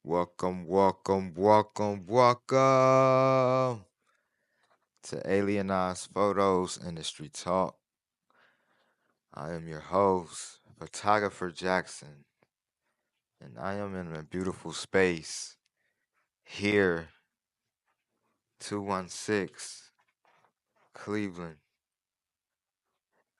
Welcome to Alienized Photos Industry Talk. I am your host, Photographer Jackson, and I am in a beautiful space here, 216 Cleveland.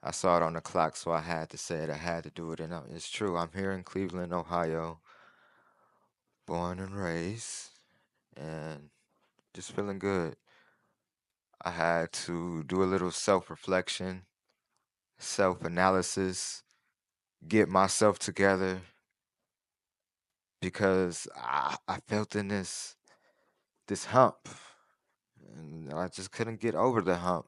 I saw it on the clock, so I had to say it. I had to do it, and it's true. I'm here in Cleveland, Ohio, born and raised, and just feeling good. I had to do a little self reflection, self analysis, get myself together because I felt in this hump and I just couldn't get over the hump,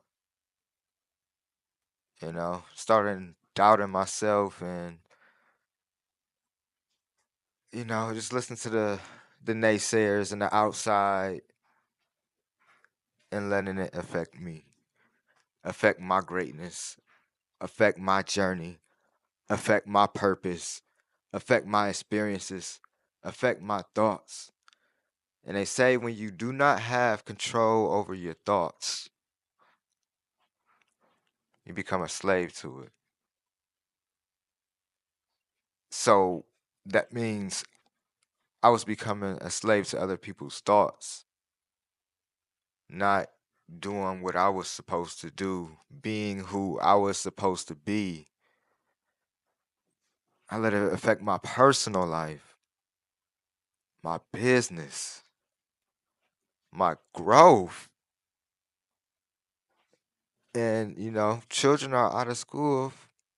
starting doubting myself and just listen to the naysayers and the outside and letting it affect me, affect my greatness, affect my journey, affect my purpose, affect my experiences, affect my thoughts. And they say when you do not have control over your thoughts, you become a slave to it. So that means I was becoming a slave to other people's thoughts, not doing what I was supposed to do, being who I was supposed to be. I let it affect my personal life, my business, my growth. And, children are out of school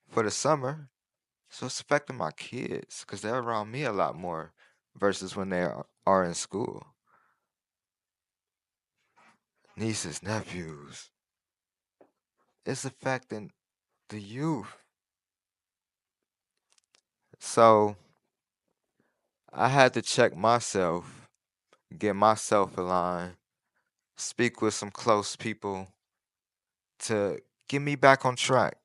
for the summer. So it's affecting my kids because they're around me a lot more versus when they are in school. Nieces, nephews. It's affecting the youth. So I had to check myself, get myself aligned, speak with some close people to get me back on track.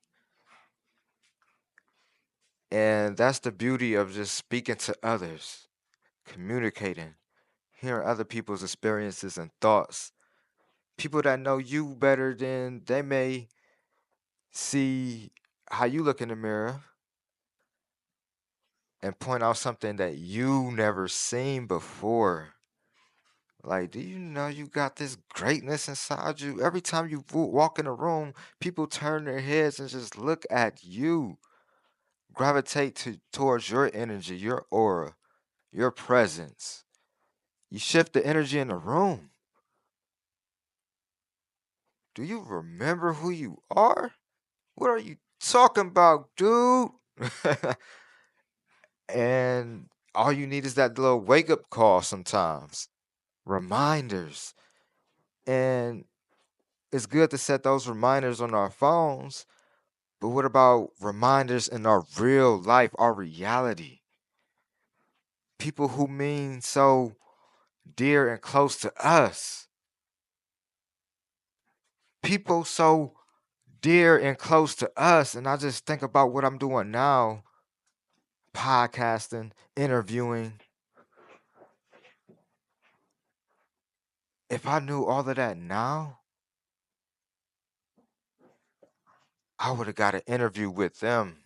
And that's the beauty of just speaking to others, communicating, hearing other people's experiences and thoughts. People that know you better than they may see how you look in the mirror and point out something that you never seen before. Like, do you know you got this greatness inside you? Every time you walk in a room, people turn their heads and just look at you, gravitate towards your energy, your aura, your presence. You shift the energy in the room. Do you remember who you are? What are you talking about, dude? And all you need is that little wake up call sometimes, reminders. And it's good to set those reminders on our phones, but what about reminders in our real life, our reality? People who mean so dear and close to us. People so dear and close to us. And I just think about what I'm doing now, podcasting, interviewing. If I knew all of that now, I would have got an interview with them.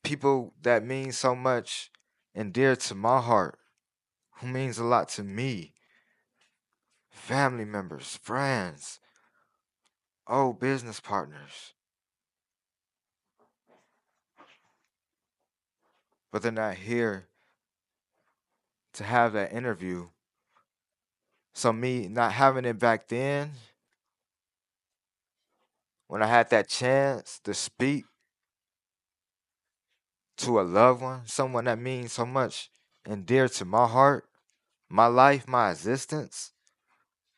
People that mean so much and dear to my heart, who means a lot to me, family members, friends, old business partners, but they're not here to have that interview. So me not having it back then, when I had that chance to speak to a loved one, someone that means so much and dear to my heart, my life, my existence,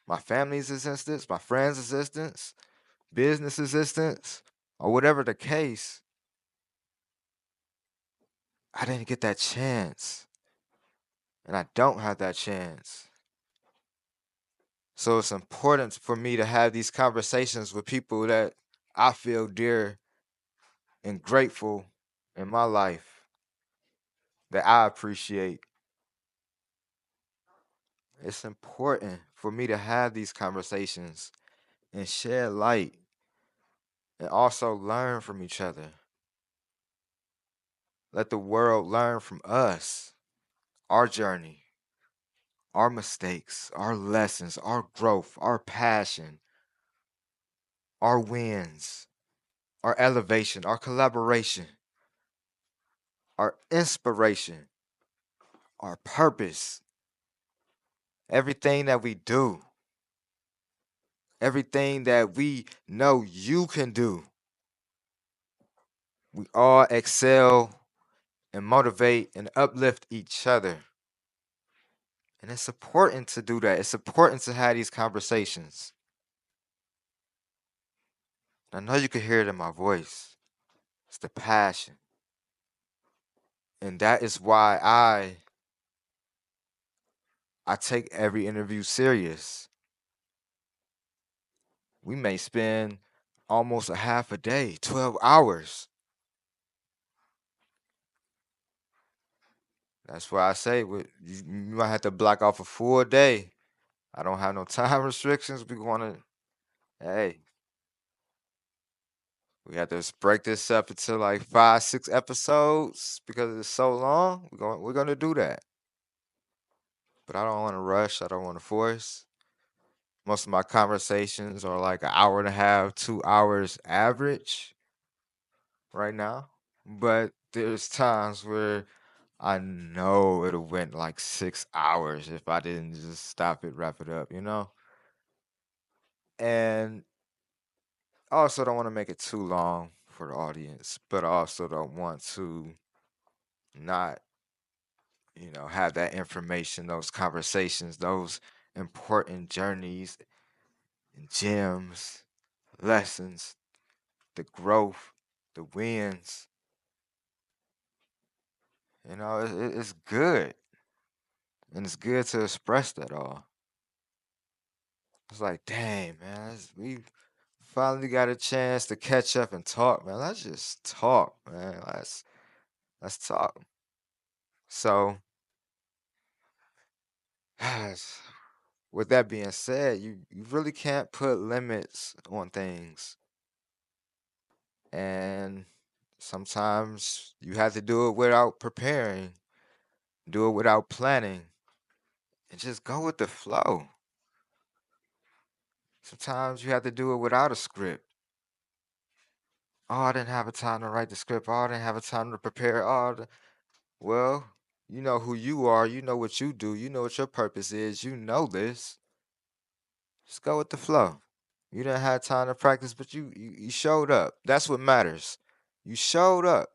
my family's existence, my friends' existence, business existence, or whatever the case, I didn't get that chance. And I don't have that chance. So it's important for me to have these conversations with people that I feel dear and grateful in my life, that I appreciate. It's important for me to have these conversations and shed light and also learn from each other. Let the world learn from us, our journey, our mistakes, our lessons, our growth, our passion, our wins, our elevation, our collaboration, our inspiration, our purpose, everything that we do, everything that we know you can do. We all excel and motivate and uplift each other. And it's important to do that. It's important to have these conversations. I know you can hear it in my voice. It's the passion. And that is why I take every interview serious. We may spend almost a half a day, 12 hours. That's why I say you might have to block off a full day. I don't have no time restrictions. We're gonna, hey, we have to break this up into like 5, 6 episodes because it's so long. We're gonna do that. But I don't want to rush. I don't want to force. Most of my conversations are like an hour and a half, 2 hours average right now. But there's times where I know it'll went like 6 hours if I didn't just stop it, wrap it up, you know? And I also don't want to make it too long for the audience, but I also don't want to not, have that information, those conversations, those important journeys and gems, lessons, the growth, the wins. It's good. And it's good to express that all. It's like, dang, man, we finally got a chance to catch up and talk, man. Let's just talk, man. Let's talk. So, with that being said, you really can't put limits on things. And sometimes you have to do it without preparing, do it without planning, and just go with the flow. Sometimes you have to do it without a script. Oh, I didn't have a time to write the script. Oh, I didn't have a time to prepare. Well, you know who you are. You know what you do. You know what your purpose is. You know this. Just go with the flow. You didn't have time to practice, but you showed up. That's what matters. You showed up.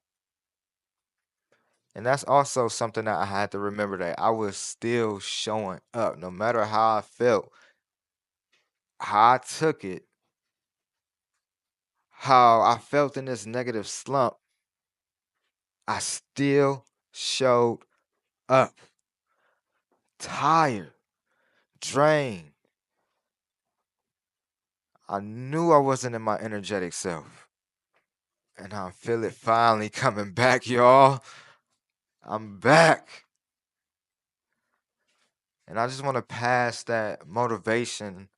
And that's also something that I had to remember, that I was still showing up. No matter how I felt, how I took it, how I felt in this negative slump, I still showed up. Tired, drained. I knew I wasn't in my energetic self. And I feel it finally coming back, y'all. I'm back. And I just want to pass that motivation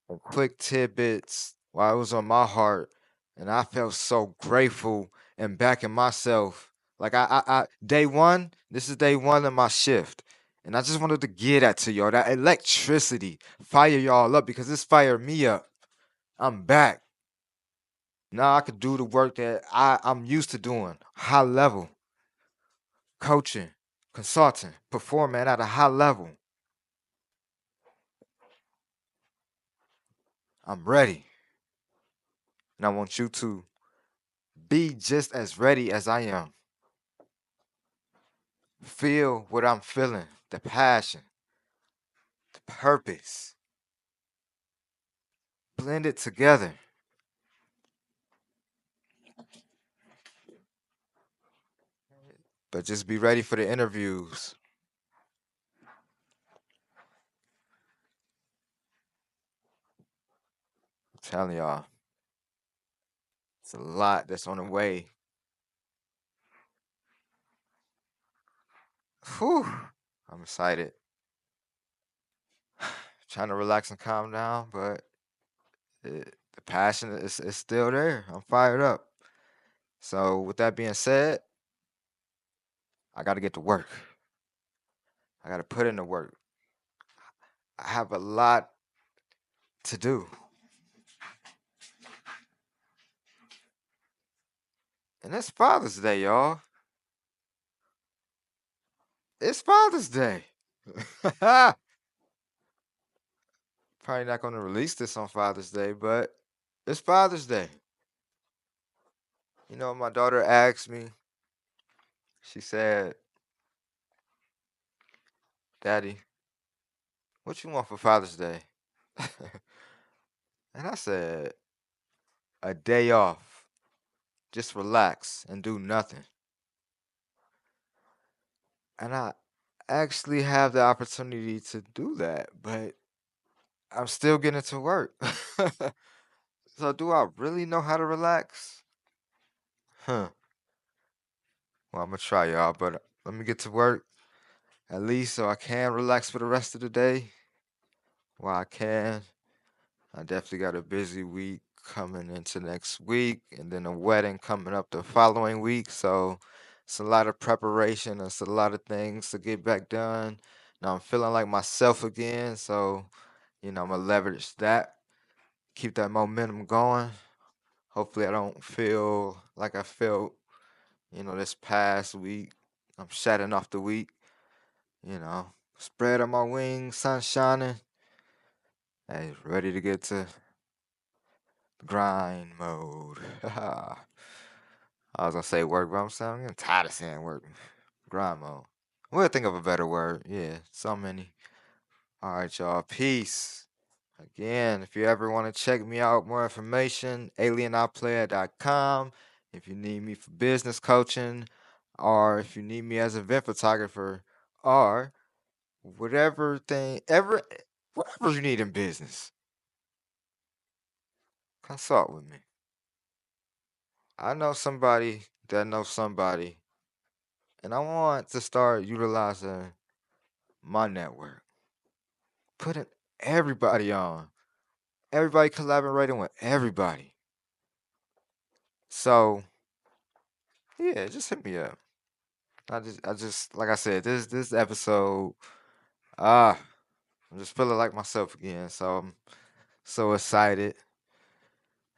and quick tidbits while it was on my heart. And I felt so grateful and back in myself. Like day one, this is day one of my shift. And I just wanted to get that to y'all. That electricity, fire y'all up because this fired me up. I'm back. Now I could do the work that I'm used to doing. High level, coaching, consulting, performing at a high level. I'm ready. And I want you to be just as ready as I am. Feel what I'm feeling, the passion, the purpose. Blend it together. But just be ready for the interviews. I'm telling y'all, it's a lot that's on the way. Whew. I'm excited. trying to relax and calm down, but the passion is still there. I'm fired up. So with that being said, I got to get to work. I got to put in the work. I have a lot to do. And it's Father's Day, y'all. It's Father's Day. Probably not going to release this on Father's Day, but it's Father's Day. You know, my daughter asked me, she said, Daddy, what you want for Father's Day? And I said, a day off. Just relax and do nothing. And I actually have the opportunity to do that, but I'm still getting to work. So do I really know how to relax? Huh. Well, I'm gonna try, y'all, but let me get to work at least so I can relax for the rest of the day. While I can. I definitely got a busy week coming into next week, and then a wedding coming up the following week. So it's a lot of preparation. It's a lot of things to get back done. Now I'm feeling like myself again, so I'm gonna leverage that, keep that momentum going. Hopefully, I don't feel like I felt, this past week. I'm shedding off the week, spread on my wings, sun shining. Hey, ready to get to grind mode. I was gonna say work, but I'm getting tired of saying work. Grind mode. We'll think of a better word. Yeah, so many. All right, y'all. Peace. Again, if you ever want to check me out, more information, alieniplayer.com. If you need me for business coaching, or if you need me as an event photographer, or whatever you need in business, consult with me. I know somebody that knows somebody, and I want to start utilizing my network, putting everybody on, everybody collaborating with everybody. So yeah, just hit me up. I just like I said, this episode, ah, I'm just feeling like myself again. So I'm so excited.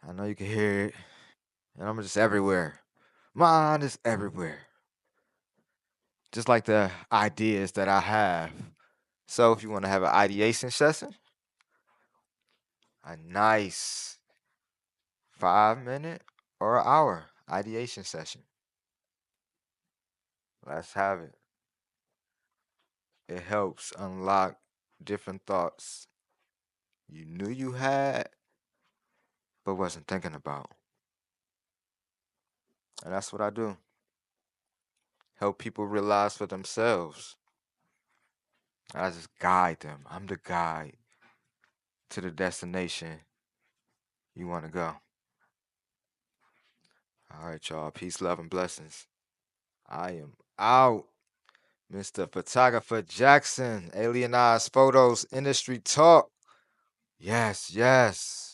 I know you can hear it, and I'm just everywhere. Mine is everywhere, just like the ideas that I have. So if you want to have an ideation session, a nice 5 minute or an hour ideation session. Let's have it. It helps unlock different thoughts you knew you had but wasn't thinking about. And that's what I do. Help people realize for themselves. I just guide them. I'm the guide to the destination you want to go. All right, y'all. Peace, love, and blessings. I am out. Mr. Photographer Jackson, Alienized Photos Industry Talk. Yes, yes.